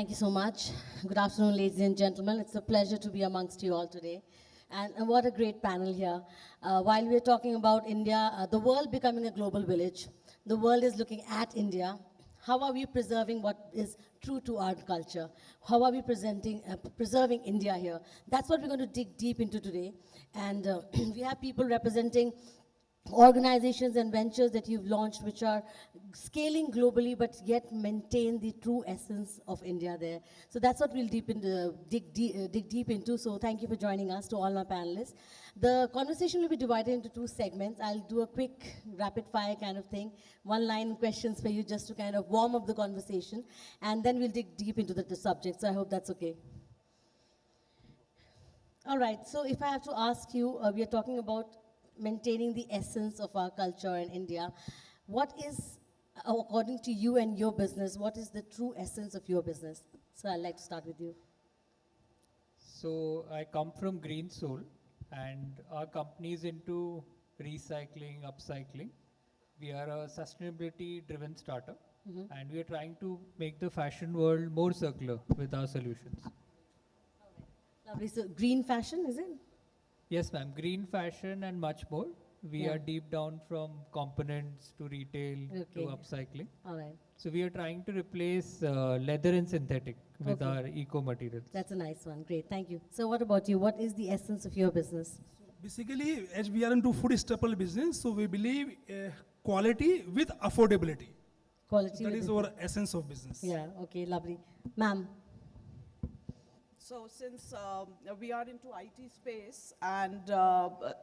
Thank you so much. Good afternoon, ladies and gentlemen. It's a pleasure to be amongst you all today. And what a great panel here. While we're talking about India, the world becoming a global village, the world is looking at India. How are we preserving what is true to our culture? How are we preserving India here? That's what we're going to dig deep into today. And we have people representing organizations and ventures that you've launched which are scaling globally but yet maintain the true essence of India there. So that's what we'll dig deep into. So thank you for joining us, to all my panelists. The conversation will be divided into two segments. I'll do a quick rapid fire kind of thing, one-line questions for you just to kind of warm up the conversation, and then we'll dig deep into the subject. So I hope that's okay. All right, so if I have to ask you, we are talking about maintaining the essence of our culture in India. What is, according to you and your business, what is the true essence of your business? So I'd like to start with you. So I come from Greensole, and our company is into recycling, upcycling. We are a sustainability-driven startup, and we are trying to make the fashion world more circular with our solutions. Lovely. So green fashion, is it? Yes, ma'am. Green fashion and much more. We are deep down from components to retail to upcycling. All right. So we are trying to replace leather and synthetic with our eco materials. That's a nice one. Great. Thank you. So what about you? What is the essence of your business? Basically, as we are into food staple business, so we believe quality with affordability. Quality. That is our essence of business. Yeah. Okay. Lovely. Ma'am. So since we are into IT space, and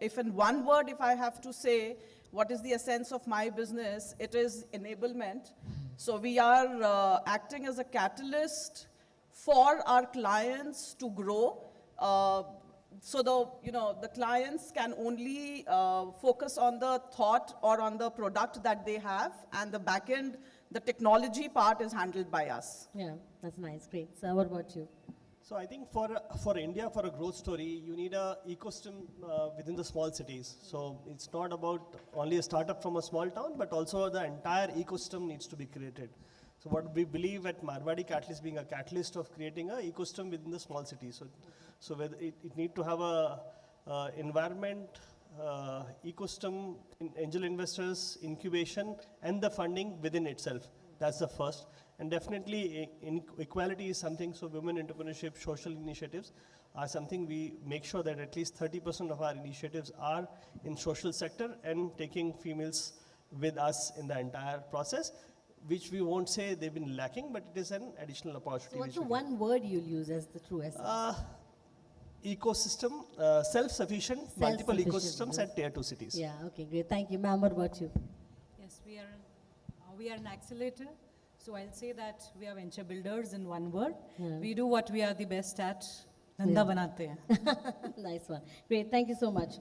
if in one word, if I have to say what is the essence of my business, it is enablement. So we are acting as a catalyst for our clients to grow. So the clients can only focus on the thought or on the product that they have, and the back end, the technology part is handled by us. Yeah, that's nice. Great. So what about you? So I think for India, for a growth story, you need a ecosystem within the small cities. So it's not about only a startup from a small town, but also the entire ecosystem needs to be created. So what we believe at Marwari Catalyst being a catalyst of creating an ecosystem within the small cities. So whether it need to have a environment, ecosystem, angel investors, incubation, and the funding within itself. That's the first. And definitely equality is something, so women entrepreneurship, social initiatives are something we make sure that at least 30% of our initiatives are in social sector and taking females with us in the entire process, which we won't say they've been lacking, but it is an additional opportunity. So what's the one word you'll use as the true essence? Ecosystem, self-sufficient, multiple ecosystems at tier 2 cities. Yeah, okay, great. Thank you. Ma'am, what about you? Yes, we are an accelerator. So I'll say that we are venture builders in one word. Yeah. We do what we are the best at. Dhanda banate hain. Nice one. Great, thank you so much.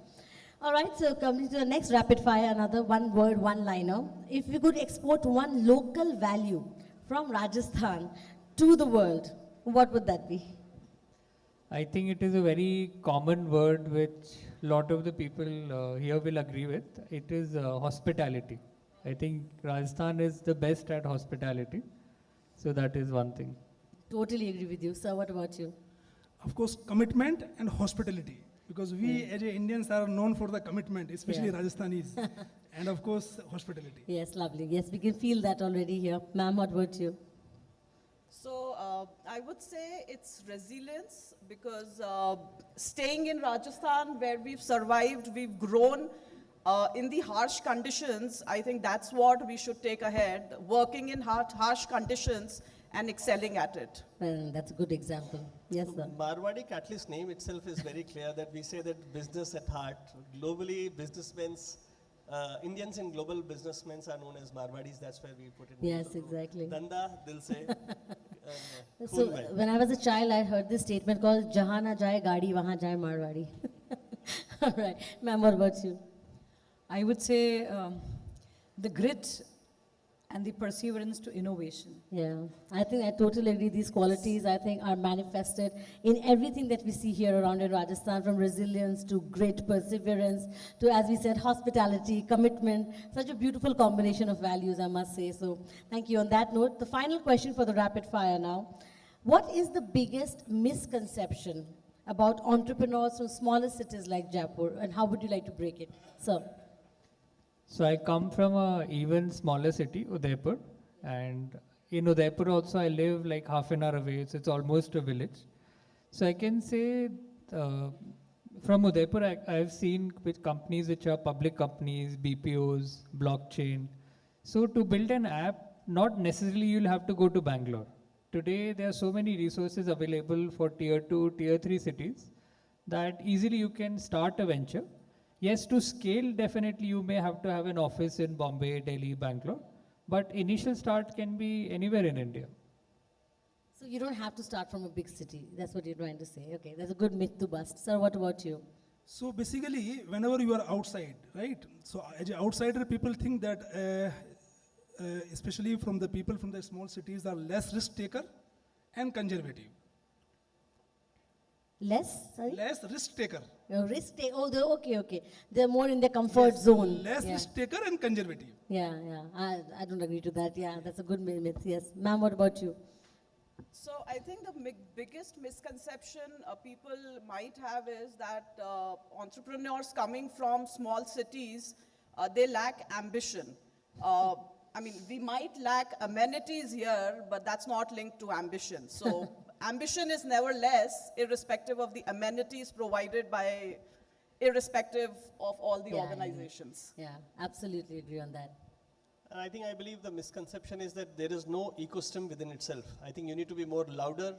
All right, so coming to the next rapid fire, another one word, one liner. If we could export one local value from Rajasthan to the world, what would that be? I think it is a very common word which a lot of the people here will agree with. It is hospitality. I think Rajasthan is the best at hospitality. So that is one thing. Totally agree with you. Sir, what about you? Of course, commitment and hospitality. Because we as Indians are known for the commitment, especially Rajasthanis. And of course, hospitality. Yes, lovely. Yes, we can feel that already here. Ma'am, what about you? So I would say it's resilience, because staying in Rajasthan where we've survived, we've grown, in the harsh conditions, I think that's what we should take ahead, working in harsh conditions and excelling at it. That's a good example. Yes, sir. Marwari Catalyst name itself is very clear that we say that business at heart. Globally, businessmen, Indians and global businessmen are known as Marwadis. That's where we put it. Yes, exactly. Danda, dil se. So when I was a child, I heard this statement called "Jahan na jaye gaadi, wahan jaye Marwari." All right, ma'am, what about you? I would say the grit and the perseverance to innovation. Yeah, I think I totally agree. These qualities, I think, are manifested in everything that we see here around in Rajasthan, from resilience to grit, perseverance, to, as we said, hospitality, commitment. Such a beautiful combination of values, I must say. So thank you. On that note, the final question for the rapid fire now. What is the biggest misconception about entrepreneurs from smaller cities like Jaipur, and how would you like to break it, sir? So I come from a even smaller city, Udaipur, and in Udaipur also I live like half an hour away, so it's almost a village. So I can say uh, from Udaipur I've seen with companies which are public companies, BPOs, blockchain. So to build an app, not necessarily you'll have to go to Bangalore. Today there are so many resources available for tier 2, tier 3 cities that easily you can start a venture. Yes, to scale, definitely you may have to have an office in Bombay, Delhi, Bangalore, but initial start can be anywhere in India. So you don't have to start from a big city. That's what you're trying to say. Okay, that's a good myth to bust. Sir, what about you? So basically, whenever you are outside, right? So as an outsider, people think that, especially from the people from the small cities, are less risk taker and conservative. Less, sorry? Less risk taker. Oh, okay. They're more in their comfort zone. Less Yeah. risk taker and conservative. Yeah. I don't agree to that. Yeah, that's a good myth. Yes. Ma'am, what about you? So I think the biggest misconception people might have is that entrepreneurs coming from small cities, they lack ambition. I mean, we might lack amenities here, but that's not linked to ambition. So ambition is never less, irrespective of the amenities provided by, irrespective of all the Yeah, organizations. Yeah, absolutely agree on that. And I believe the misconception is that there is no ecosystem within itself. I think you need to be more louder,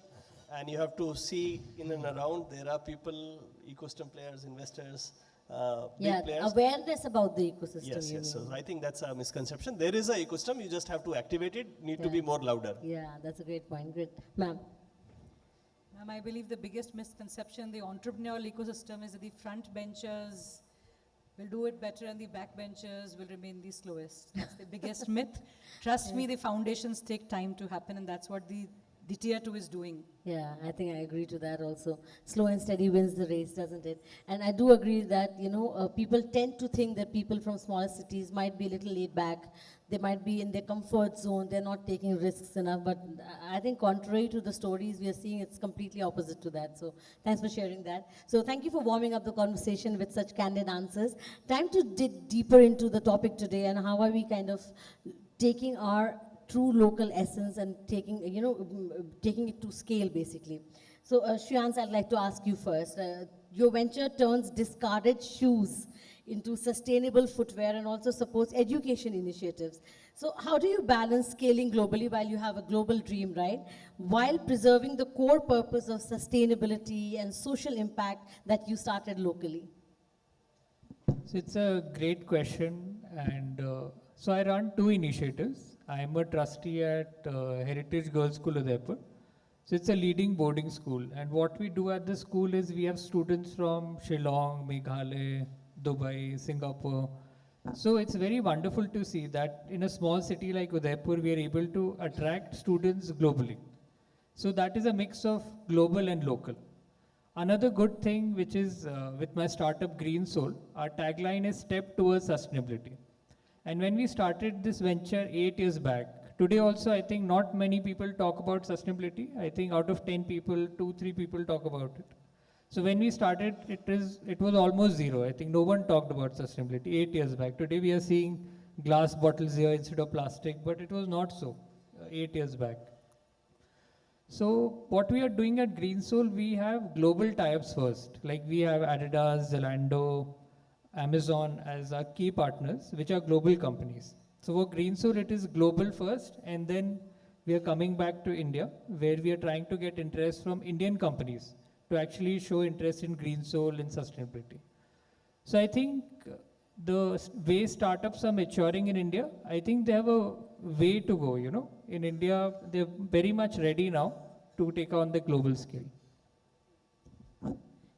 and you have to see in and around there are people, ecosystem players, investors, big players. Awareness about the ecosystem. Yes, you yes. So mean. I think that's a misconception. There is a ecosystem, you just have to activate it, need to Yeah. be more louder. Yeah, that's a great point. Great. Ma'am. Ma'am, I believe the biggest misconception in the entrepreneurial ecosystem is that the front benchers will do it better and the back benchers will remain the slowest. That's the biggest myth. Trust me, the foundations take time to happen, and that's what the tier 2 is doing. Yeah, I think I agree to that also. Slow and steady wins the race, doesn't it? And I do agree that, people tend to think that people from smaller cities might be a little laid back. They might be in their comfort zone. They're not taking risks enough. But I think contrary to the stories we are seeing, it's completely opposite to that. So thanks for sharing that. So thank you for warming up the conversation with such candid answers. Time to dig deeper into the topic today and how are we kind of taking our true local essence and taking it to scale, basically. So, Shriyans, I'd like to ask you first. Your venture turns discarded shoes into sustainable footwear and also supports education initiatives. So, how do you balance scaling globally while you have a global dream, right? While preserving the core purpose of sustainability and social impact that you started locally? So it's a great question, and so I run two initiatives. I am a trustee at Heritage Girls School Udaipur. So it's a leading boarding school, and what we do at the school is we have students from Shillong, Meghalaya, Dubai, Singapore. So it's very wonderful to see that in a small city like Udaipur, we are able to attract students globally. So that is a mix of global and local. Another good thing, which is with my startup Greensole, our tagline is Step Towards Sustainability. And when we started this venture 8 years back, today also I think not many people talk about sustainability. I think out of 10 people, 2-3 people talk about it. So when we started, it was almost zero. I think no one talked about sustainability 8 years back. Today we are seeing glass bottles here instead of plastic, but it was not so 8 years back. So what we are doing at Greensole, we have global tie-ups first. Like we have Adidas, Zalando, Amazon as our key partners, which are global companies. So for Greensole, it is global first, and then we are coming back to India, where we are trying to get interest from Indian companies to actually show interest in Greensole and sustainability. So I think the way startups are maturing in India, I think they have a way to go, In India, they're very much ready now to take on the global scale.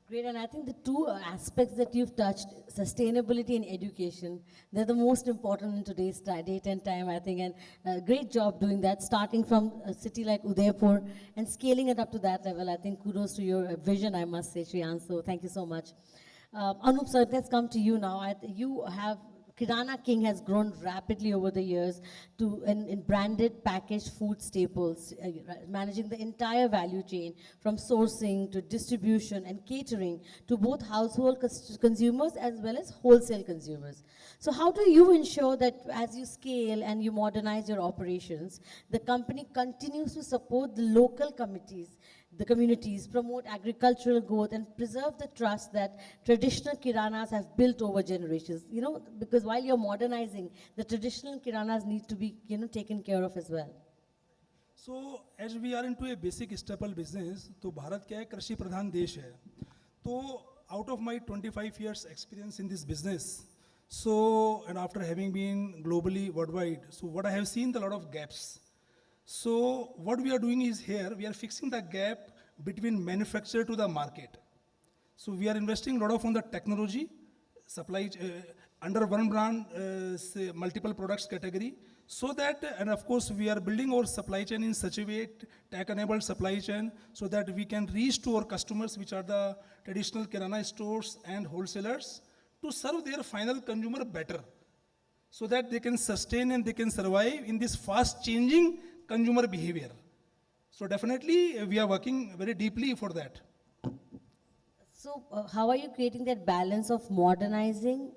Great, and I think the two aspects that you've touched, sustainability and education, they're the most important in today's date and time, I think, and great job doing that, starting from a city like Udaipur and scaling it up to that level. I think kudos to your vision, I must say, Shriyans, so thank you so much. Anup sir, let's come to you now. You have Kirana King has grown rapidly over the years to in branded packaged food staples, managing the entire value chain from sourcing to distribution and catering to both household consumers as well as wholesale consumers. So how do you ensure that as you scale and you modernize your operations, the company continues to support the local communities, promote agricultural growth, and preserve the trust that traditional kiranas have built over generations? You know, because while you're modernizing, the traditional kiranas need to be, taken care of as well. So as we are into a basic staple business, तो भारत क्या है कृषि प्रधान देश है. तो out of my 25 years experience in this business, so and after having been globally worldwide, so what I have seen a lot of gaps. So what we are doing is here we are fixing the gap between manufacturer to the market. So we are investing a lot of on the technology, supply under one brand, say multiple products category. So that, and of course we are building our supply chain in such a way, tech-enabled supply chain, so that we can reach to our customers, which are the traditional kirana stores and wholesalers, to serve their final consumer better, so that they can sustain and they can survive in this fast-changing consumer behavior. So definitely we are working very deeply for that. So how are you creating that balance of modernizing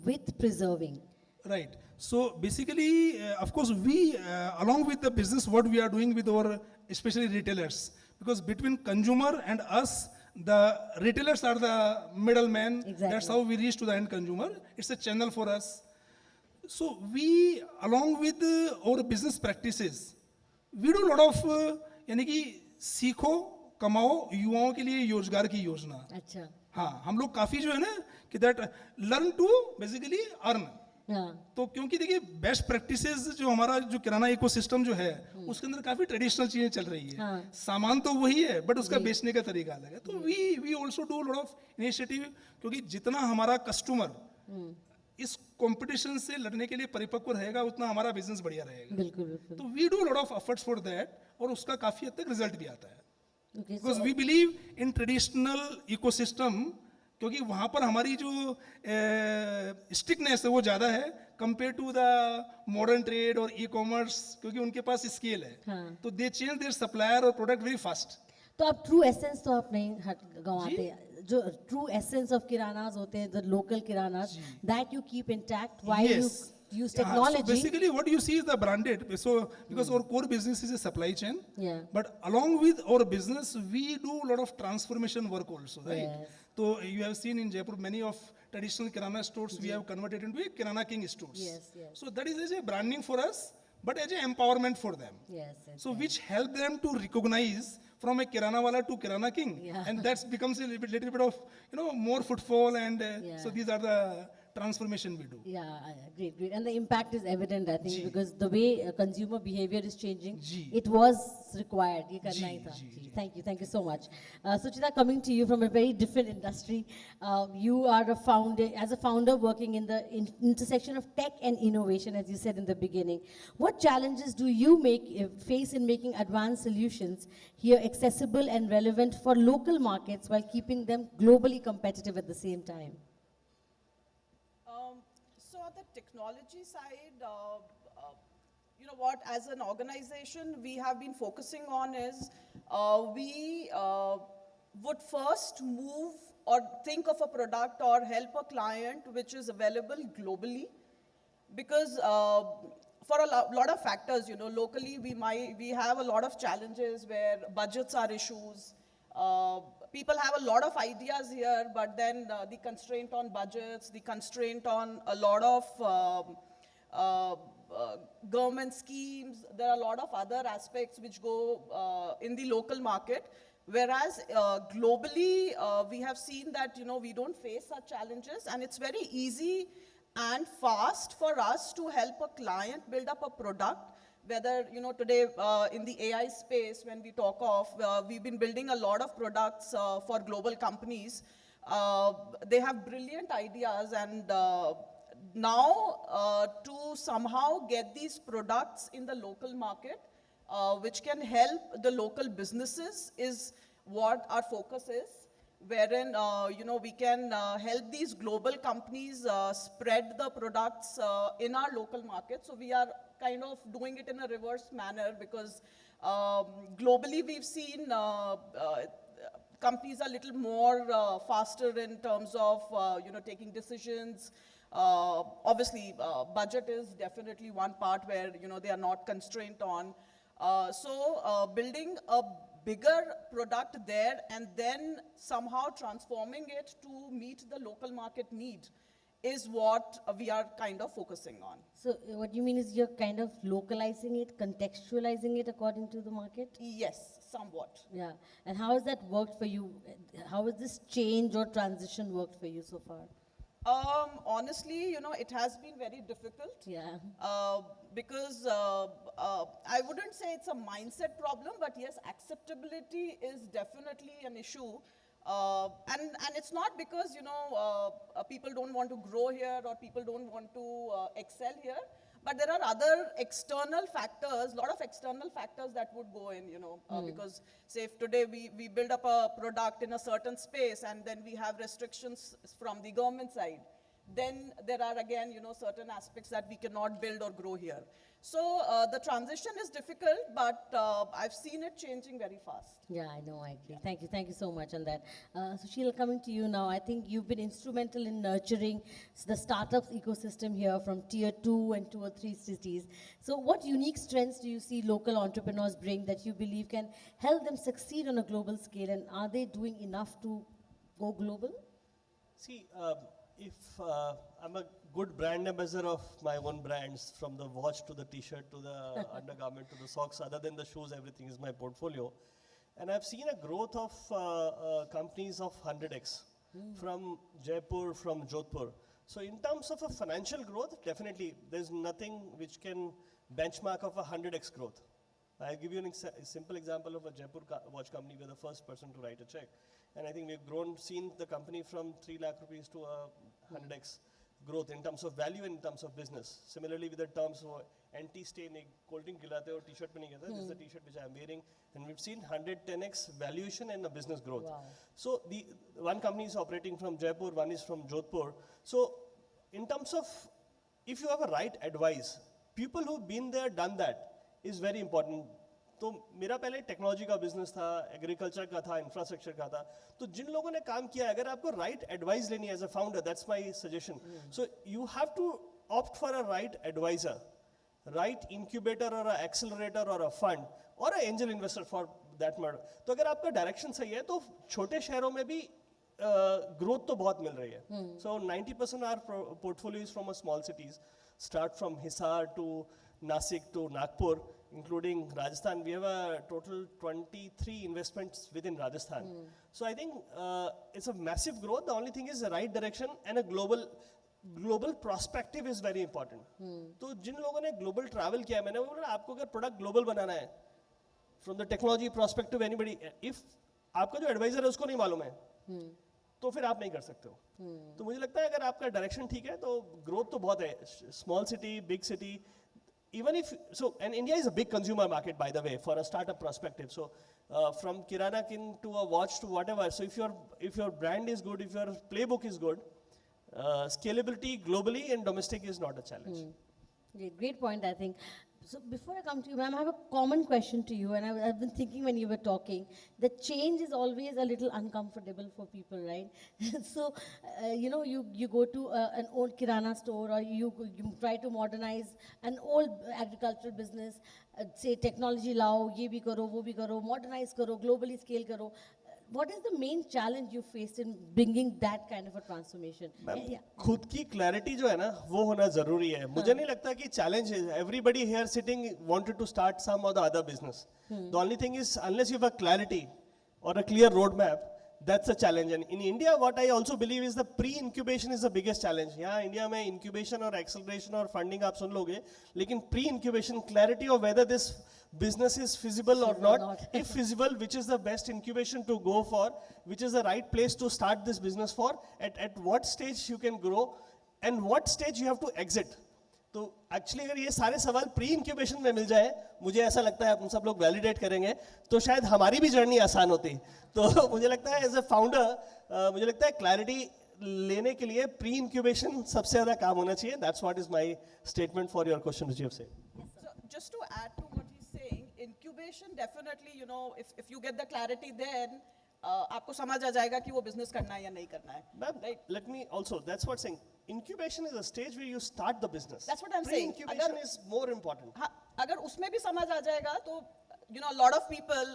with preserving? Right. So basically, of course, we, along with the business, what we are doing with our, especially retailers, because between consumer and us, the retailers are the middlemen. Exactly. That's how we reach to the end consumer. It's a channel for us. So we, along with our business practices, we do a lot of, यानी कि सीखो कमाओ युवाओं के लिए रोजगार की योजना. अच्छा. हाँ, हम लोग काफी जो है ना कि that learn to basically earn. हाँ. तो क्योंकि देखिए बेस्ट प्रैक्टिसेस जो हमारा जो किराना इकोसिस्टम जो है उसके अंदर काफी ट्रेडिशनल चीजें चल रही है. हाँ. सामान तो वही है बट उसका बेचने का तरीका अलग है. तो we also do lot of initiative, क्योंकि जितना हमारा कस्टमर इस कंपटीशन से लड़ने के लिए परिपक्व रहेगा उतना हमारा बिजनेस बढ़िया रहेगा. बिल्कुल बिल्कुल. तो we do lot of efforts for that, और उसका काफी हद तक रिजल्ट भी आता है. Okay, because so we believe in traditional ecosystem, क्योंकि वहां पर हमारी जो स्टिकनेस है वो ज्यादा है compare to the modern trade और ई कॉमर्स, क्योंकि उनके पास स्केल है. हाँ. तो दे चेंज देयर सप्लायर और प्रोडक्ट वेरी फास्ट. तो आप ट्रू एसेंस तो आप नहीं गंवाते. जो ट्रू एसेंस ऑफ किरानास होते हैं, the local kiranas, that you keep intact while you use technology. So basically what you see is the branded. So because our core business is a supply chain, Yeah. but along with our business we do a lot of transformation work also, right? Yes. So you have seen in Jaipur many of traditional kirana stores we have converted into a Kirana King stores. Yes, yes. So that is as a branding for us, but as a empowerment for them. Yes, yes, So yes. which help them to recognize from a Kirana wala to Kirana King, Yeah. and that becomes a little bit of more footfall, and Yeah. so these are the transformation we do. Yeah, great, great. And the impact is evident, I think, जी. because the way consumer behavior is changing, जी. it was required. ये करना ही जी, था. जी, जी. जी. Thank you so much. Suchita, coming to you from a very different industry, you are as a founder working in the intersection of tech and innovation, as you said in the beginning. What challenges do you face in making advanced solutions here accessible and relevant for local markets while keeping them globally competitive at the same time? So on the technology side, you know what, as an organization, we have been focusing on is we would first move or think of a product or help a client which is available globally, because for a lot of factors, locally we have a lot of challenges where budgets are issues. People have a lot of ideas here, but then the constraint on budgets, the constraint on a lot of government schemes, there are a lot of other aspects which go in the local market. Whereas globally, we have seen that, we don't face such challenges, and it's very easy and fast for us to help a client build up a product. Whether, today in the AI space, when we talk of, we've been building a lot of products for global companies. They have brilliant ideas, and now to somehow get these products in the local market, which can help the local businesses, is what our focus is. wherein, we can help these global companies spread the products in our local market. So we are kind of doing it in a reverse manner because globally we've seen companies are a little more faster in terms of, taking decisions. Obviously, budget is definitely one part where, they are not constrained on. So building a bigger product there and then somehow transforming it to meet the local market need is what we are kind of focusing on. So what you mean is you're kind of localizing it, contextualizing it according to the market? Yes, somewhat. Yeah. And how has that worked for you? How has this change or transition worked for you so far? Honestly, it has been very difficult. Yeah. Because I wouldn't say it's a mindset problem, but yes, acceptability is definitely an issue. And it's not because, people don't want to grow here or people don't want to excel here, but there are other external factors, a lot of external factors that would go in, because say if today we build up a product in a certain space and then we have restrictions from the government side, then there are again, certain aspects that we cannot build or grow here. So the transition is difficult, but I've seen it changing very fast. Yeah, I know, I agree. Thank you so much on that. Sushil, coming to you now, I think you've been instrumental in nurturing the startups ecosystem here from tier 2 and 2 or 3 cities. So what unique strengths do you see local entrepreneurs bring that you believe can help them succeed on a global scale, and are they doing enough to go global? See, if I'm a good brand ambassador of my own brands, from the watch to the t-shirt to the undergarment to the socks, other than the shoes, everything is my portfolio. And I've seen a growth of companies of 100x from Jaipur, from Jodhpur. So in terms of a financial growth, definitely there's nothing which can benchmark of a 100x growth. I'll give you a simple example of a Jaipur watch company. We're the first person to write a check. And I think we've seen the company from 3 lakh rupees to a 100x growth in terms of value and in terms of business. Similarly with the terms of anti-stain, cold drink gilate or t-shirt mein nahi kehta, this is the t-shirt which I'm wearing. And we've seen 110x valuation and the business growth. Wow. So the one company is operating from Jaipur, one is from Jodhpur. So in terms of, if you have a right advice, people who've been there, done that is very important. तो मेरा पहले technology का business था, agriculture का था, infrastructure का था. तो जिन लोगों ने काम किया है, अगर आपको राइट एडवाइस लेनी है as a founder, that's my suggestion. So you have to opt for a right advisor, right incubator और एक्सेलरेटर और अ फंड और a angel investor for that matter. तो अगर आपका डायरेक्शन सही है तो छोटे शहरों में भी ग्रोथ तो बहुत मिल रही है. So 90% our portfolio is from a small cities, start from Hisar to Nashik to Nagpur, including Rajasthan. We have a total 23 investments within Rajasthan. So I think it's a massive growth. The only thing is the right direction and a global perspective is very important. तो जिन लोगों ने global travel किया है, मैंने बोला आपको अगर product global बनाना है, from the technology perspective, anybody, if आपका जो advisor है उसको नहीं मालूम है, तो फिर आप नहीं कर सकते हो. तो मुझे लगता है अगर आपका direction ठीक है तो growth तो बहुत है. Small city, big city. Even if, and India is a big consumer market, by the way, for a startup perspective. So from Kirana to a watch to whatever. So if your brand is good, if your playbook is good, scalability globally and domestic is not a challenge. Great point, I think. So before I come to you, ma'am, I have a common question to you, and I've been thinking when you were talking, that change is always a little uncomfortable for people, right? So, you go to an old Kirana store, or you try to modernize an old agricultural business, say technology lao, ye bhi karo, wo bhi karo, modernize karo, globally scale karo. What is the main challenge you faced in bringing that kind of a transformation? खुद की clarity जो है ना वो होना जरूरी है. मुझे नहीं लगता कि challenge है. Everybody here sitting wanted to start some or the other business. The only thing is unless you have a clarity or a clear roadmap, that's a challenge. And in India, what I also believe is the pre-incubation is the biggest challenge. यहाँ India में incubation और acceleration और funding आप सुन लोगे, लेकिन pre-incubation clarity of whether this business is feasible or not. If feasible, which is the best incubation to go for, which is the right place to start this business for, at what stage you can grow, and what stage you have to exit. तो actually अगर ये सारे सवाल pre incubation में मिल जाए, मुझे ऐसा लगता है अपन सब लोग वैलिडेट करेंगे, तो शायद हमारी भी जर्नी आसान होती. तो मुझे लगता है एज अ फाउंडर मुझे लगता है क्लैरिटी लेने के लिए प्री इंक्यूबेशन सबसे ज़्यादा काम होना चाहिए. That's what is my statement for your question which you have said. So just to add to what he's saying, incubation definitely, you know, if you get the clarity then आपको समझ आ जाएगा कि वो business करना है या नहीं करना है. Ma'am, let me also, that's what saying. Incubation is a stage where you start the business. That's what I'm saying. Pre-incubation is more important. हाँ, अगर उसमें भी समझ आ जाएगा तो you know a lot of people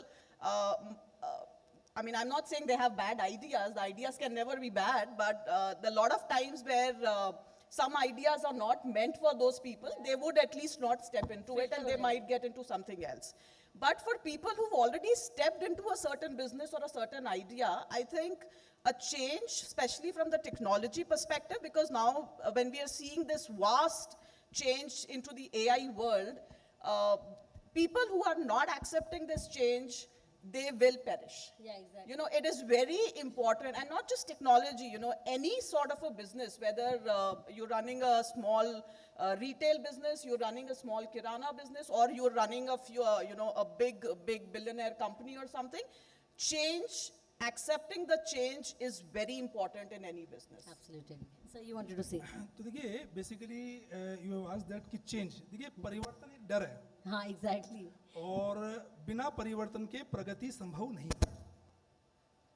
I mean I'm not saying they have bad ideas, the ideas can never be bad, but the lot of times where some ideas are not meant for those people, they would at least not step into it and they might get into something else. But for people who've already stepped into a certain business or a certain idea, I think a change, especially from the technology perspective, because now when we are seeing this vast change into the AI world, people who are not accepting this change, they will perish. Yeah, exactly. You know, it is very important, and not just technology, you know, any sort of a business, whether you're running a small retail business, you're running a small Kirana business, or you're running a few, you know, a big billionaire company or something, change, accepting the change is very important in any business. Absolutely. So you wanted to say? तो देखिए basically you have asked that कि change, देखिए परिवर्तन एक डर है हाँ, exactly. और बिना परिवर्तन के प्रगति संभव नहीं है.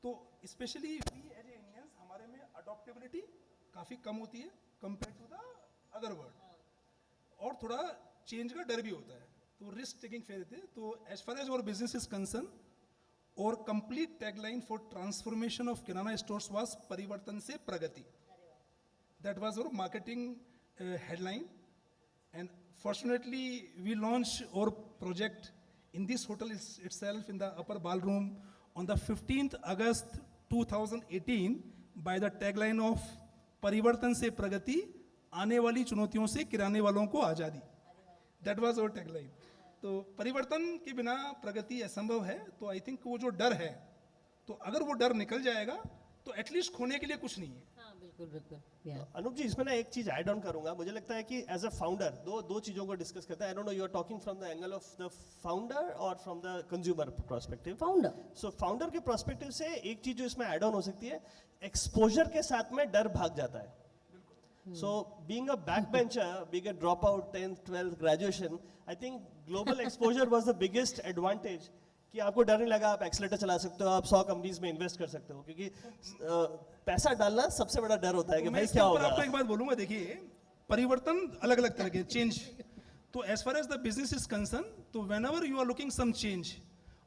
तो स्पेशली वी एज इंडियंस हमारे में अडॉप्टेबिलिटी काफ़ी कम होती है compare to the other world, और थोड़ा चेंज का डर भी होता है, तो रिस्क टेकिंग फेयर थे. तो as far as our business is concern, और complete tagline for transformation of kirana stores was परिवर्तन से प्रगति. That was our marketing headline, and fortunately we launched our project in this hotel itself in the upper ballroom on the 15th August 2018 by the tagline of परिवर्तन से प्रगति, आने वाली चुनौतियों से किराने वालों को आज़ादी. That was our tagline. तो परिवर्तन के बिना प्रगति असंभव है. तो आई थिंक वो जो डर है, तो अगर वो डर निकल जाएगा तो एटलीस्ट खोने के लिए कुछ नहीं है. हाँ, बिल्कुल बिल्कुल. Yeah. अनूप जी, इसमें ना एक चीज ऐड ऑन करूंगा. मुझे लगता है कि एज अ फाउंडर दो चीजों को डिस्कस करते हैं. I don't know you are talking from the angle of the founder और from the consumer perspective. Founder. So founder के पर्सपेक्टिव से एक चीज जो इसमें ऐड ऑन हो सकती है, एक्सपोजर के साथ में डर भाग जाता है. So being a back bencher, being a drop out 10th 12th graduation, I think global exposure was the biggest advantage कि आपको डर नहीं लगा, आप एक्सेलेरेटर चला सकते हो, आप 100 कंपनीज में इन्वेस्ट कर सकते हो, क्योंकि पैसा डालना सबसे बड़ा डर होता है कि भाई क्या होगा. आपको एक बात बोलूंगा, देखिए परिवर्तन अलग अलग तरह के चेंज. तो as far as the business is concern, तो whenever you are looking some change,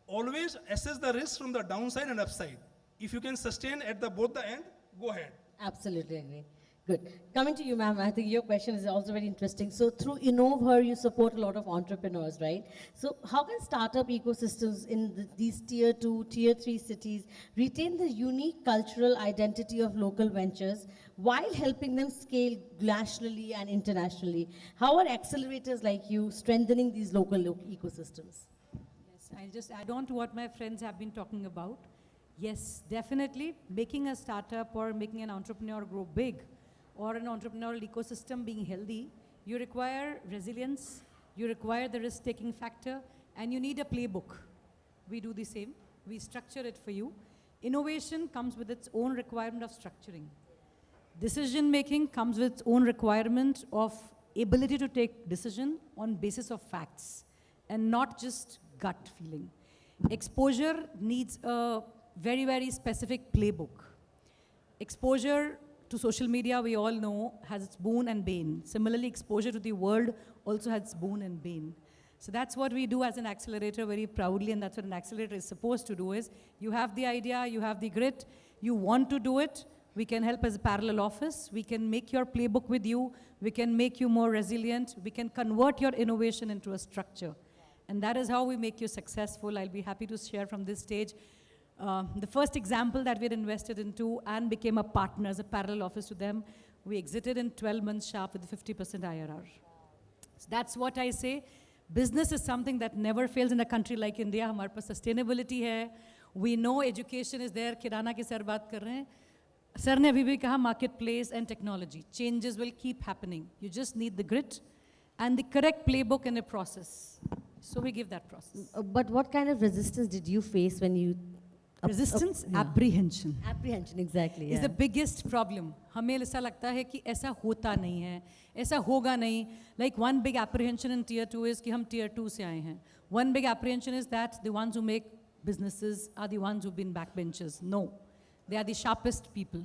always assess the risk from the downside and upside. If you can sustain at the both the end, go ahead. Absolutely agree. Good. Coming to you, ma'am, I think your question is also very interesting. So through Innovher, you support a lot of entrepreneurs, right? So how can startup ecosystems in these tier 2, tier 3 cities retain the unique cultural identity of local ventures while helping them scale nationally and internationally? How are accelerators like you strengthening these local ecosystems? Yes, I'll just add on to what my friends have been talking about. Yes, definitely making a startup or making an entrepreneur grow big, or an entrepreneurial ecosystem being healthy, you require resilience, you require the risk-taking factor, and you need a playbook. We do the same. We structure it for you. Innovation comes with its own requirement of structuring. Decision-making comes with its own requirement of ability to take decision on basis of facts and not just gut feeling. Exposure needs a very, very specific playbook. Exposure to social media, we all know, has its boon and bane. Similarly, exposure to the world also has its boon and bane. So that's what we do as an accelerator very proudly, and that's what an accelerator is supposed to do is, you have the idea, you have the grit, you want to do it, we can help as a parallel office, we can make your playbook with you, we can make you more resilient, we can convert your innovation into a structure. And that is how we make you successful. I'll be happy to share from this stage the first example that we had invested into and became a partner as a parallel office to them. We exited in 12 months sharp with 50% IRR. So that's what I say. Business is something that never fails in a country like India. हमारे पास sustainability है. We know education is there. किराना की sir बात कर रहे हैं. Sir ने अभी भी कहा marketplace and technology. Changes will keep happening. You just need the grit. and the correct playbook and a process. So we give that process. But what kind of resistance did you face when you... Resistance, yeah. apprehension. Apprehension, exactly. Is Yeah. the biggest problem. हमें ऐसा लगता है कि ऐसा होता नहीं है, ऐसा होगा नहीं. Like one big apprehension in tier 2 is कि हम tier 2 से आए हैं. One big apprehension is that the ones who make businesses are the ones who've been backbenchers. No, they are the sharpest people.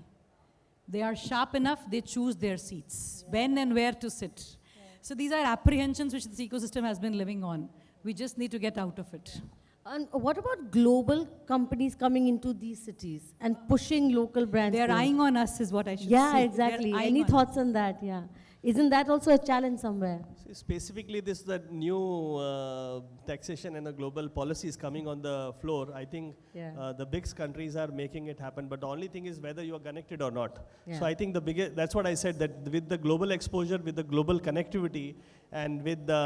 They are sharp enough, they choose their seats, when and where to sit. So these are apprehensions which this ecosystem has been living on. We just need to get out of it. And what about global companies coming into these cities and pushing local brands? They are there? eyeing on us is what I should say. Yeah, They are exactly. eyeing Any on thoughts on that? Yeah. Isn't that also a challenge somewhere? See, specifically, this the new taxation and the global policies coming on the floor. I think Yeah. the big countries are making it happen. But the only thing is whether you are connected or not. Yeah. So I think the biggest. That's what I said. That with the global exposure, with the global connectivity, and with the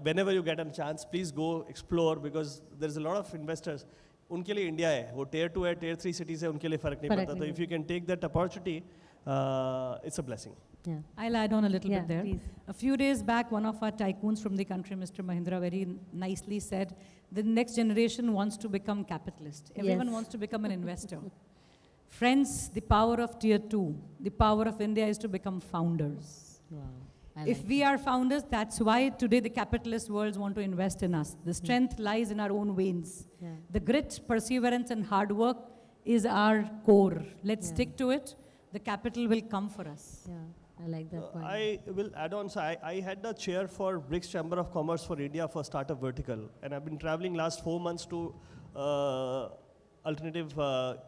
whenever you get a chance, please go explore because there is a lot of investors. उनके लिए India है वो tier 2 है tier 3 cities है उनके लिए फर्क नहीं फर्क पड़ता तो नहीं if you can take that opportunity, it's a blessing. Yeah. I'll add on a little Yeah, bit there. please. A few days back, one of our tycoons from the country, Mr. Mahindra, very nicely said, the next generation wants to become capitalist. Everyone Yes. wants to become an investor. Friends, the power of tier 2, the power of India is to become founders. Wow. I If like we are founders, that's why today the capitalist worlds want to invest in us. The strength lies in our own veins. Yeah. The grit, perseverance, and hard work is our core. Let's Yeah. stick to it. The capital will come for us. Yeah, I like that point. I will add on. So I had the chair for BRICS Chamber of Commerce for India for Startup Vertical, and I've been traveling last 4 months to alternative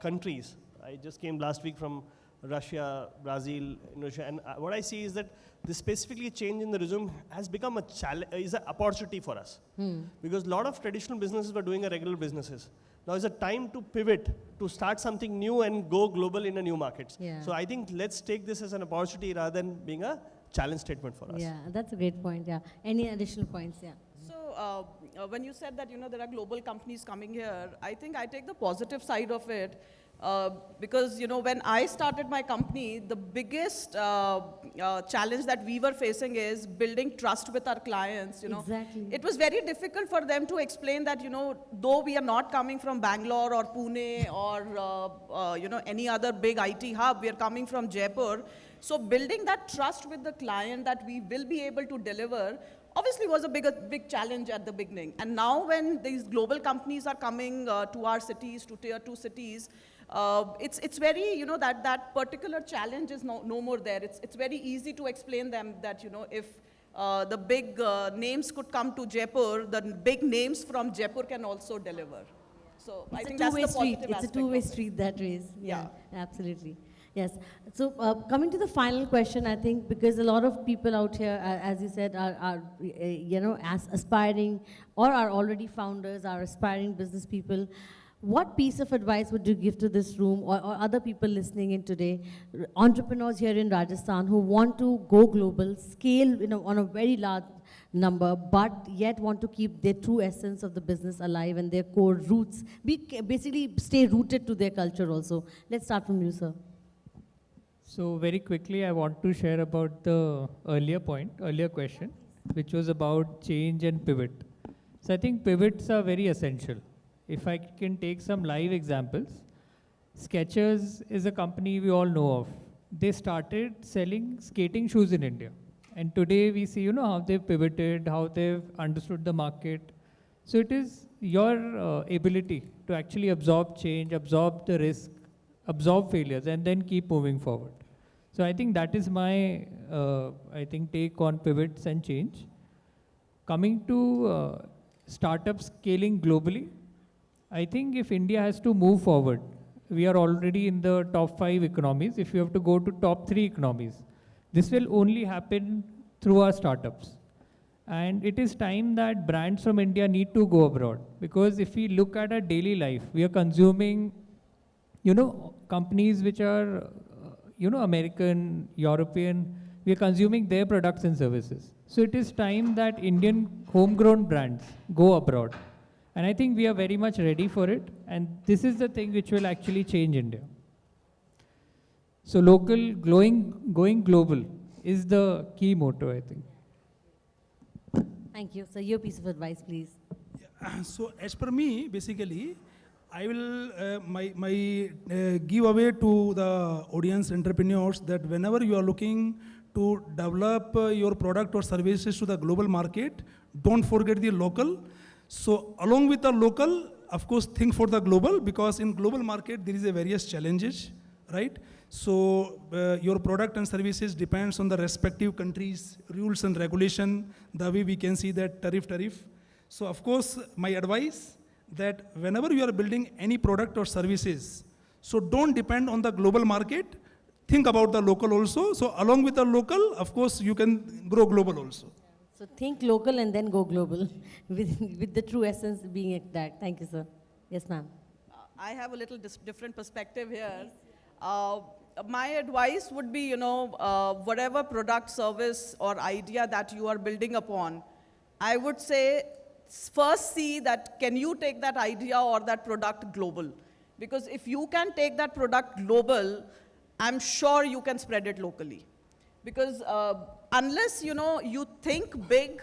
countries. I just came last week from Russia, Brazil, Indonesia, and what I see is that this specifically change in the regime has become a challenge, is an opportunity for us. Because a lot of traditional businesses were doing a regular businesses. Now is a time to pivot, to start something new and go global in a new markets. Yeah. So I think let's take this as an opportunity rather than being a challenge statement for us. Yeah, that's a great point. Yeah. Any additional points? Yeah. So when you said that, there are global companies coming here, I think I take the positive side of it. Because, when I started my company, the biggest challenge that we were facing is building trust with our clients, Exactly. It was very difficult for them to explain that, though we are not coming from Bangalore or Pune or, any other big IT hub, we are coming from Jaipur. So building that trust with the client that we will be able to deliver obviously was a big challenge at the beginning. And now when these global companies are coming to our cities, to tier 2 cities, it's very, that particular challenge is no more there. It's very easy to explain them that, if the big names could come to Jaipur, the big names from Jaipur can also deliver. So I think that's the positive It's a aspect two-way of it. street that race. Yeah. Absolutely. Yes. So coming to the final question, I think because a lot of people out here, as you said, are as aspiring or are already founders, are aspiring business people. What piece of advice would you give to this room or other people listening in today, entrepreneurs here in Rajasthan who want to go global, scale on a very large number, but yet want to keep their true essence of the business alive and their core roots, basically stay rooted to their culture also? Let's start from you, sir. So very quickly, I want to share about the earlier question, which was about change and pivot. So I think pivots are very essential. If I can take some live examples, Skechers is a company we all know of. They started selling skating shoes in India. And today we see, how they've pivoted, how they've understood the market. So it is your ability to actually absorb change, absorb the risk, absorb failures, and then keep moving forward. So I think that is my, take on pivots and change. Coming to startups scaling globally, I think if India has to move forward, we are already in the top 5 economies. If you have to go to top 3 economies, this will only happen through our startups. And it is time that brands from India need to go abroad. Because if we look at our daily life, we are consuming, companies which are, American, European, we are consuming their products and services. So it is time that Indian homegrown brands go abroad. And I think we are very much ready for it. And this is the thing which will actually change India. So going global is the key motto, I think. Thank you. So your piece of advice, please. So as per me, basically, I will my giveaway to the audience entrepreneurs that whenever you are looking to develop your product or services to the global market, don't forget the local. So along with the local, of course, think for the global, because in global market there is a various challenges, right? So your product and services depends on the respective countries' rules and regulation. The way we can see that tariff. So of course, my advice that whenever you are building any product or services, so don't depend on the global market, think about the local also. So along with the local, of course, you can grow global also. So think local and then go global, with the true essence being that. Thank you, sir. Yes, ma'am. I have a little different perspective here. My advice would be, whatever product, service, or idea that you are building upon, I would say first see that can you take that idea or that product global. Because if you can take that product global, I'm sure you can spread it locally. Because unless, you think big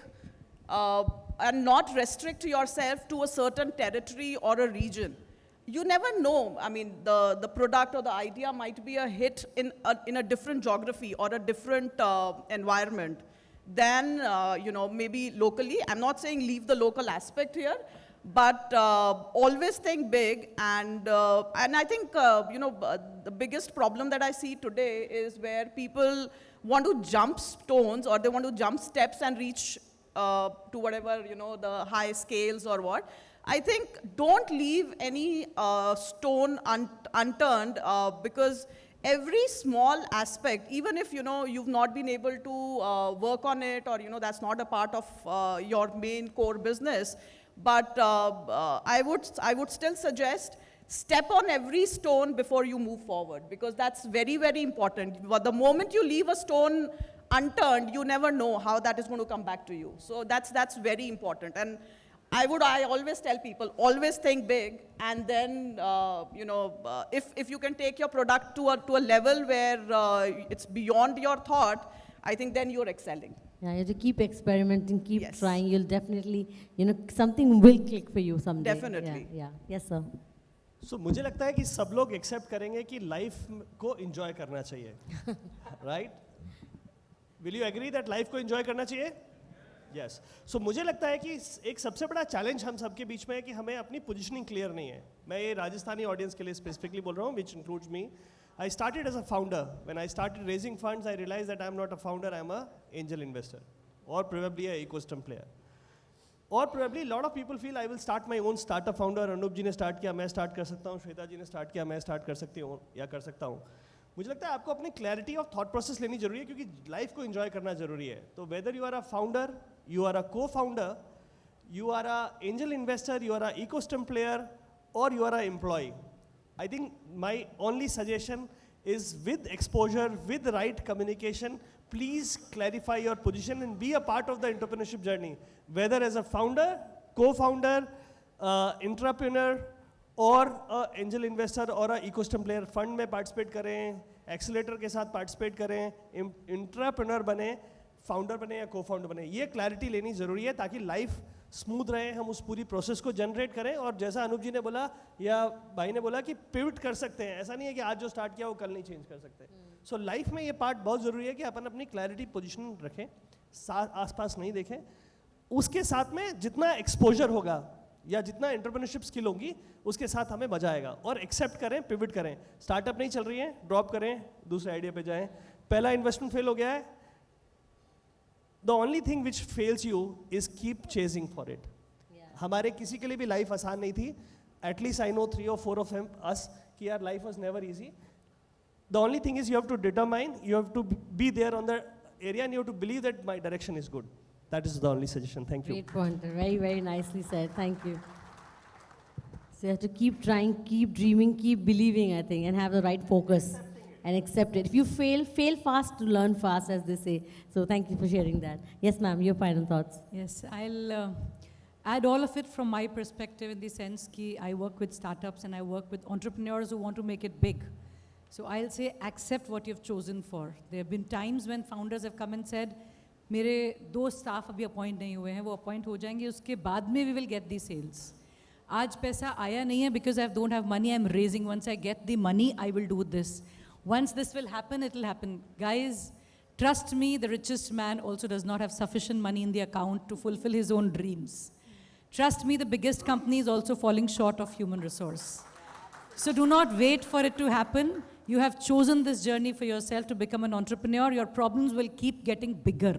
and not restrict yourself to a certain territory or a region, you never know. I mean, the product or the idea might be a hit in a different geography or a different environment than, maybe locally. I'm not saying leave the local aspect here, but always think big. And I think, the biggest problem that I see today is where people want to jump stones or they want to jump steps and reach to whatever, the high scales or what. I think don't leave any stone unturned because every small aspect, even if, you've not been able to work on it or, that's not a part of your main core business, but I would still suggest step on every stone before you move forward, because that's very, very important. But the moment you leave a stone unturned, you never know how that is going to come back to you. So that's very important. And I always tell people, always think big, and then, if you can take your product to a level where it's beyond your thought, I think then you're excelling. Yeah, you have to keep experimenting, keep Yes. trying. You'll definitely, something will click for you someday. Definitely. Yeah. Yes, sir. So मुझे लगता है कि सब लोग accept करेंगे कि life को enjoy करना चाहिए, right? Will you agree that life को एंजॉय करना चाहिए? यस. सो मुझे लगता है कि एक सबसे बड़ा चैलेंज हम सबके बीच में है कि हमें अपनी पोजीशनिंग क्लियर नहीं है. मैं ये राजस्थानी ऑडियंस के लिए स्पेसिफिकली बोल रहा हूँ, which includes me. I started as a founder. When I started raising funds, I realized that I'm not a founder, I'm an angel investor, or probably an ecosystem player. Or probably a lot of people feel I will start my own startup founder. Anup ji ने start किया, मैं start कर सकता हूँ. Shweta ji ने start किया, मैं start कर सकती हूँ या कर सकता हूँ. मुझे लगता है आपको अपनी क्लैरिटी ऑफ थॉट प्रोसेस लेनी जरूरी है, क्योंकि लाइफ को एंजॉय करना जरूरी है. तो whether you are a founder, you are a cofounder, you are a angel investor, you are a ecosystem player, और you are a employee, I think my only suggestion is, with exposure, with the right communication, please clarify your position and be a part of the entrepreneurship journey, whether as a founder, co-founder, entrepreneur, और angel investor और ecosystem player. Fund में participate करें, accelerator के साथ participate करें, entrepreneur बने, founder बने या को फाउंडर बने. ये क्लैरिटी लेनी ज़रूरी है ताकि लाइफ स्मूथ रहे, हम उस पूरी प्रोसेस को जनरेट करें. और जैसा अनूप जी ने बोला या भाई ने बोला कि पिवट कर सकते हैं, ऐसा नहीं है कि आज जो स्टार्ट किया वो कल नहीं चेंज कर सकते. सो लाइफ में ये पार्ट बहुत ज़रूरी है कि अपन अपनी क्लैरिटी पोजिशन रखें, आसपास नहीं देखें. उसके साथ में जितना एक्सपोजर होगा या जितना एंटरप्रेन्योरशिप स्किल होगी, उसके साथ हमें मजा आएगा. और एक्सेप्ट करें, पिवट करें. स्टार्टअप नहीं चल रही है, ड्रॉप करें, दूसरे आइडिया पे जाएं. पहला इन्वेस्टमेंट फेल हो गया है, the only thing which fails you is keep chasing for it. हमारे किसी के लिए भी लाइफ आसान नहीं थी. At least I know 3 or 4 of us कि यार life was never easy. The only thing is you have to determine, you have to be there on the area, and you have to believe that my direction is good. That is the only suggestion. Thank you. Great point. Very, very nicely said. Thank you. So you have to keep trying, keep dreaming, keep believing, I think, and have the right focus and accept it. If you fail, fail fast to learn fast, as they say. So thank you for sharing that. Yes, ma'am, your final thoughts. Yes, I'll add all of it from my perspective, in the sense that I work with startups and I work with entrepreneurs who want to make it big. So I'll say accept what you've chosen for. There have been times when founders have come and said, मेरे 2 staff अभी appoint नहीं हुए हैं, वो appoint हो जाएंगे, उसके बाद में we will get the sales. आज पैसा आया नहीं है because I don't have money, I am raising. Once I get the money I will do this. Once this will happen, it will happen. Guys, trust me, the richest man also does not have sufficient money in the account to fulfill his own dreams. Trust me, the biggest company is also falling short of human resource. So do not wait for it to happen. You have chosen this journey for yourself to become an entrepreneur. Your problems will keep getting bigger.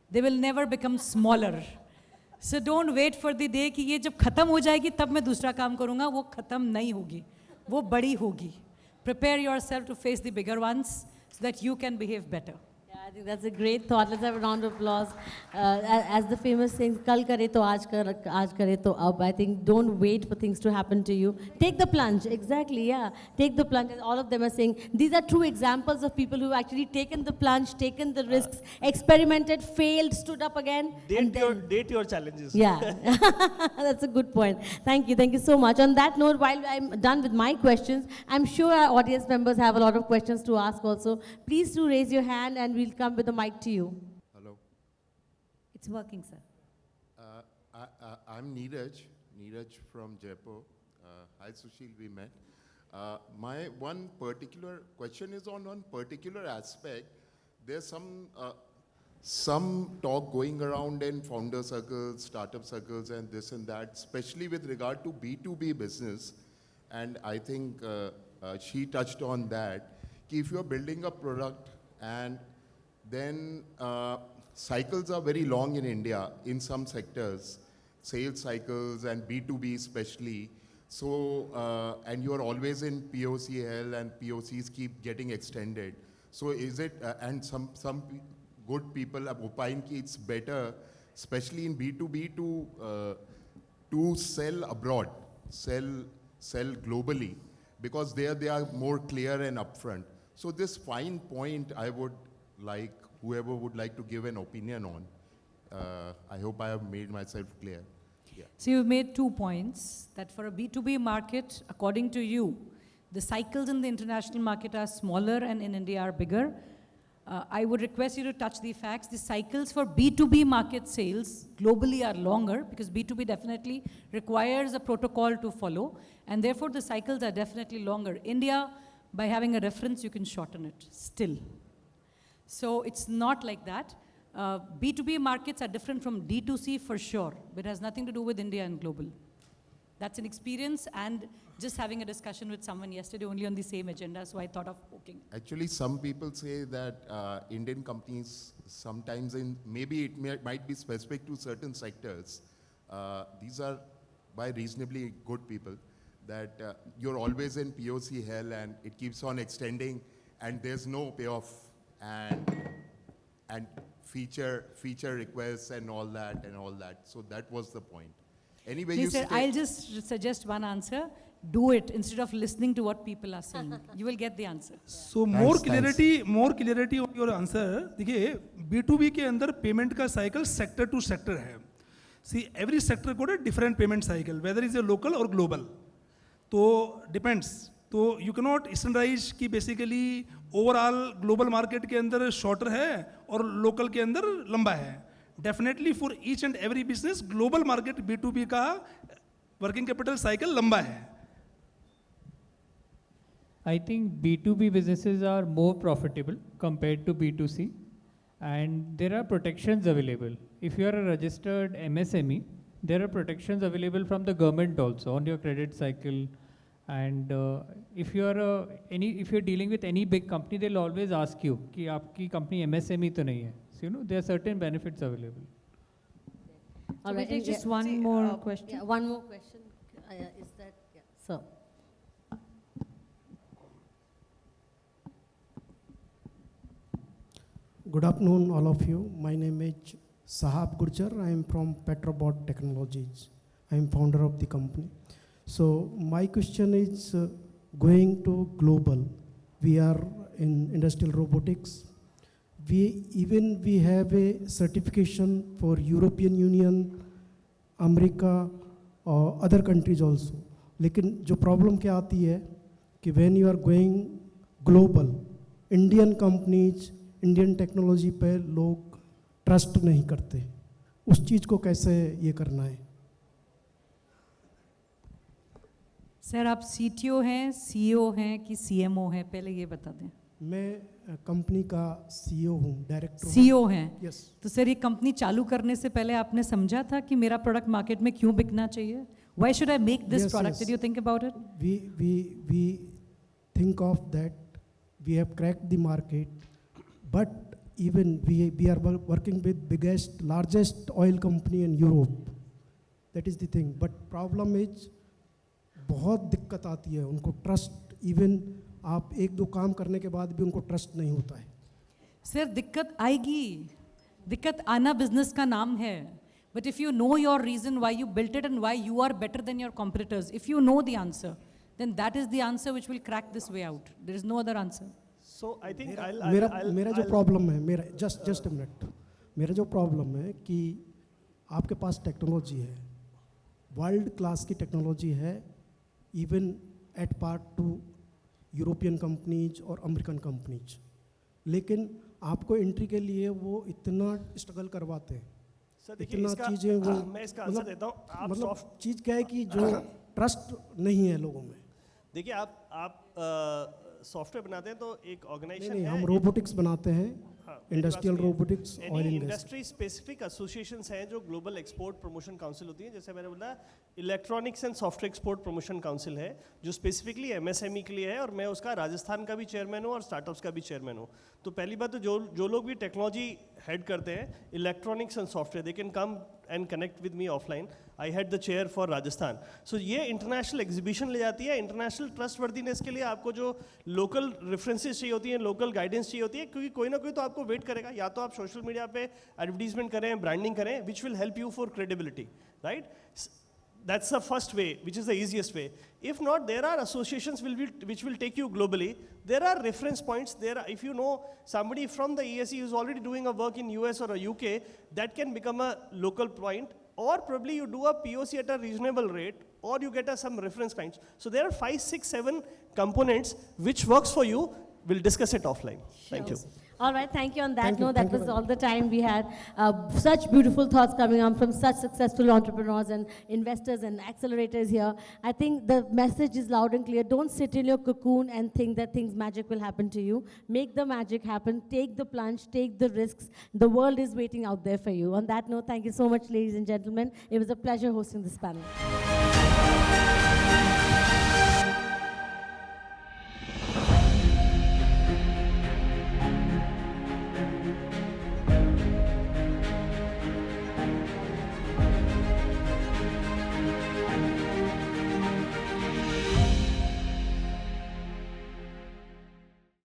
They will never become smaller. So don't wait for the day कि ये जब खत्म हो जाएगी तब मैं दूसरा काम करूँगा. वो खत्म नहीं होगी, वो बड़ी होगी. Prepare yourself to face the bigger ones so that you can behave better. Yeah, I think that's a great thought. Let's have a round of applause. As the famous saying, "Kal kare to aaj kare to ab." I think don't wait for things to happen to you. Take the plunge. Exactly. Yeah, take the plunge. And all of them are saying these are true examples of people who actually taken the plunge, taken the risks, experimented, failed, stood up again. Date your challenges. Yeah, that's a good point. Thank you so much. On that note, while I'm done with my questions, I'm sure our audience members have a lot of questions to ask also. Please do raise your hand and we'll come with the mic to you. Hello. It's working, sir. I'm Neeraj from Jaipur. Hi Sushil, we met. My one particular question is on one particular aspect. There's some talk going around in founder circles, startup circles and this and that, especially with regard to B2B business. And I think she touched on that. If you're building a product and then cycles are very long in India in some sectors, sales cycles and B2B especially. So, and you're always in POC hell and POCs keep getting extended. So is it, and some good people have opined ki it's better, especially in B2B to sell abroad, sell globally, because there they are more clear and upfront. So this fine point I would like whoever would like to give an opinion on. I hope I have made myself clear. Yeah. So you've made 2 points, that for a B2B market, according to you, the cycles in the international market are smaller and in India are bigger. I would request you to touch the facts. The cycles for B2B market sales globally are longer because B2B definitely requires a protocol to follow, and therefore the cycles are definitely longer. India, by having a reference, you can shorten it still. So it's not like that. B2B markets are different from D2C for sure, but it has nothing to do with India and global. That's an experience, and just having a discussion with someone yesterday only on the same agenda, so I thought of poking. Actually, some people say that Indian companies sometimes, maybe it might be specific to certain sectors, these are by reasonably good people, that you're always in POC hell and it keeps on extending and there's no payoff. And feature requests and all that. So that was the point. Anyway, Please, sir, I'll just suggest one answer. Do it instead of listening to what people are saying. You will get the answer. So more clarity on your answer. देखिए B2B के अंदर payment का cycle sector to sector है. See, every sector got a different payment cycle, whether it's a local or global. तो depends. तो you cannot standardise कि basically overall global market के अंदर शॉर्टर है और लोकल के अंदर लंबा है. Definitely for each and every business global market B2B का वर्किंग कैपिटल साइकिल लंबा है. I think B2B businesses are more profitable compared to B2C, and there are protections available. If you are a registered MSME, there are protections available from the government also on your credit cycle. And if you're dealing with any big company, they'll always ask you कि आपकी company MSME तो नहीं है. So you know there are certain benefits available. All we'll right. take just one See, more question. Yeah, one more question. Is that, yeah, sir. Good afternoon, all of you. My name is Sahab Gurjar. I am from Petrobot Technologies. I am founder of the company. So my question is going to global. We are in industrial robotics. We have a certification for European Union, America, or other countries also. लेकिन जो problem क्या आती है कि when you are going global, Indian companies, Indian technology पे लोग trust नहीं करते, उस चीज़ को कैसे ये करना है? सर आप CTO हैं, CEO हैं कि CMO हैं, पहले ये बता दें। मैं कंपनी का CEO हूँ, डायरेक्टर CEO हैं। यस। तो सर ये कंपनी चालू करने से पहले आपने समझा था कि मेरा प्रोडक्ट मार्केट में क्यों बिकना चाहिए? Why should I make this Yes, product? yes. Did you think about it? We think of that we have cracked the market, but even we are working with biggest, largest oil company in Europe. That is the thing. But problem is बहुत दिक्कत आती है उनको trust, even आप एक दो काम करने के बाद भी उनको ट्रस्ट नहीं होता है। सर दिक्कत आएगी, दिक्कत आना बिजनेस का नाम है। But if you know your reason why you built it and why you are better than your competitors, if you know the answer, then that is the answer which will crack this way out. There is no other answer. So I think मेरा जो problem है, मेरा just a minute, मेरा जो problem है कि आपके पास technology है, वर्ल्ड क्लास की टेक्नोलॉजी है, even at part two European companies और अमेरिकन कंपनीज, लेकिन आपको एंट्री के लिए वो इतना स्ट्रगल करवाते हैं, इतना चीज़ें वो, मैं इसका आंसर देता हूँ। मतलब चीज़ क्या है कि जो ट्रस्ट नहीं है लोगों में। देखिए आप सॉफ्टवेयर बनाते हैं तो एक ऑर्गेनाइजेशन नहीं, है, हम रोबोटिक्स बनाते हैं, इंडस्ट्रियल मेरी बात रोबोटिक्स, सुनिए। Oil Any and gas. Industry specific associations हैं जो ग्लोबल एक्सपोर्ट प्रमोशन काउंसिल होती है, जैसे मैंने बोला electronics and software export promotion council है जो स्पेसिफिकली MSME के लिए है, और मैं उसका राजस्थान का भी चेयरमैन हूँ और स्टार्टअप्स का भी चेयरमैन हूँ। तो पहली बात तो जो लोग भी टेक्नोलॉजी हेड करते हैं electronics and software, they can come and connect with me offline. I had the chair for Rajasthan. So ये इंटरनेशनल एग्जीबिशन ले जाती है। इंटरनेशनल ट्रस्ट वर्दीनेस के लिए आपको जो लोकल रेफरेंसेस चाहिए होती हैं, लोकल गाइडेंस चाहिए होती है, क्योंकि कोई ना कोई तो आपको वेट करेगा, या तो आप सोशल मीडिया पे एडवर्टीजमेंट करें, ब्रांडिंग करें, which will help you for credibility, right? That's the first way, which is the easiest way. If not, there are associations which will take you globally. There are reference points. If you know somebody from the ESE who's already doing a work in US or a UK, that can become a local point. Or probably you do a POC at a reasonable rate, or you get some reference clients. So there are 5, 6, 7 components which works for you. We'll discuss it offline. Thank you. All right, thank you. On that Thank you, note, thank that you was very all the time we had. Such beautiful thoughts coming on from such successful entrepreneurs and investors and accelerators here. I think the message is loud and clear. Don't sit in your cocoon and think that magic will happen to you. Make the magic happen. Take the plunge. Take the risks. The world is waiting out there for you. On that note, thank you so much, ladies and gentlemen. It was a pleasure hosting this panel.